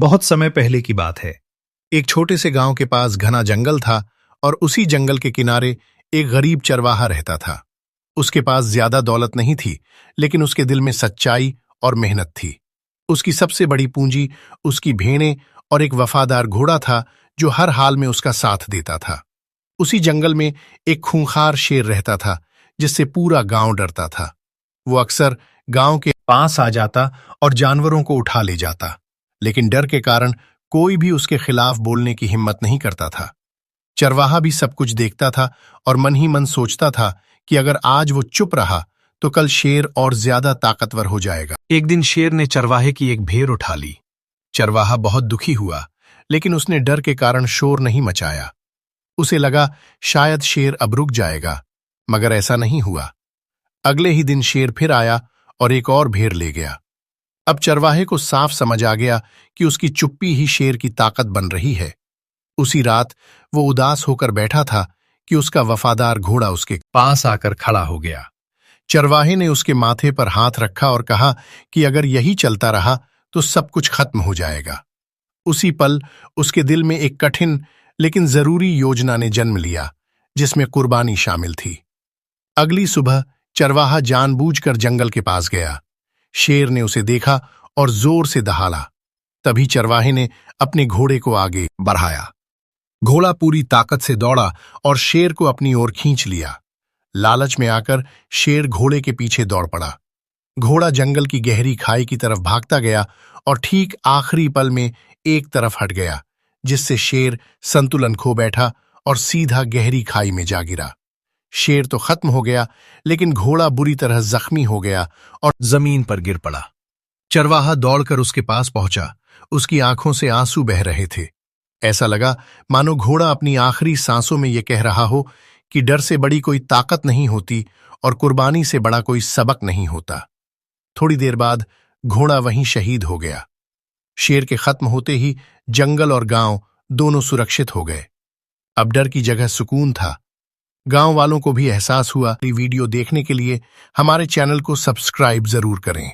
बहुत समय पहले की बात है। एक छोटे से गांव के पास घना जंगल था और उसी जंगल के किनारे एक गरीब चरवाहा रहता था। उसके पास ज्यादा दौलत नहीं थी, लेकिन उसके दिल में सच्चाई और मेहनत थी। उसकी सबसे बड़ी पूंजी उसकी भेड़ें और एक वफादार घोड़ा था जो हर हाल में उसका साथ देता था। उसी जंगल में एक खूंखार शेर रहता था जिससे पूरा गांव डरता था। वो अक्सर गांव के पास आ जाता और जानवरों को उठा ले जाता, लेकिन डर के कारण कोई भी उसके खिलाफ बोलने की हिम्मत नहीं करता था। चरवाहा भी सब कुछ देखता था और मन ही मन सोचता था कि अगर आज वो चुप रहा तो कल शेर और ज्यादा ताकतवर हो जाएगा। एक दिन शेर ने चरवाहे की एक भेड़ उठा ली। चरवाहा बहुत दुखी हुआ, लेकिन उसने डर के कारण शोर नहीं मचाया। उसे लगा शायद शेर अब रुक जाएगा, मगर ऐसा नहीं हुआ। अगले ही दिन शेर फिर आया और एक और भेड़ ले गया। अब चरवाहे को साफ समझ आ गया कि उसकी चुप्पी ही शेर की ताकत बन रही है। उसी रात वो उदास होकर बैठा था कि उसका वफादार घोड़ा उसके पास आकर खड़ा हो गया। चरवाहे ने उसके माथे पर हाथ रखा और कहा कि अगर यही चलता रहा तो सब कुछ खत्म हो जाएगा। उसी पल उसके दिल में एक कठिन लेकिन जरूरी योजना ने जन्म लिया, जिसमें कुर्बानी शामिल थी। अगली सुबह चरवाहा जानबूझकर जंगल के पास गया। शेर ने उसे देखा और जोर से दहाड़ा। तभी चरवाहे ने अपने घोड़े को आगे बढ़ाया। घोड़ा पूरी ताकत से दौड़ा और शेर को अपनी ओर खींच लिया। लालच में आकर शेर घोड़े के पीछे दौड़ पड़ा। घोड़ा जंगल की गहरी खाई की तरफ भागता गया और ठीक आखिरी पल में एक तरफ हट गया, जिससे शेर संतुलन खो बैठा और सीधा गहरी खाई में जा गिरा। शेर तो खत्म हो गया, लेकिन घोड़ा बुरी तरह जख्मी हो गया और जमीन पर गिर पड़ा। चरवाहा दौड़कर उसके पास पहुंचा। उसकी आंखों से आंसू बह रहे थे। ऐसा लगा मानो घोड़ा अपनी आखिरी सांसों में यह कह रहा हो कि डर से बड़ी कोई ताकत नहीं होती और कुर्बानी से बड़ा कोई सबक नहीं होता। थोड़ी देर बाद घोड़ा वहीं शहीद हो गया। शेर के खत्म होते ही जंगल और गांव दोनों सुरक्षित हो गए। अब डर की जगह सुकून था। गांव वालों को भी एहसास हुआ। वीडियो देखने के लिए हमारे चैनल को सब्सक्राइब जरूर करें।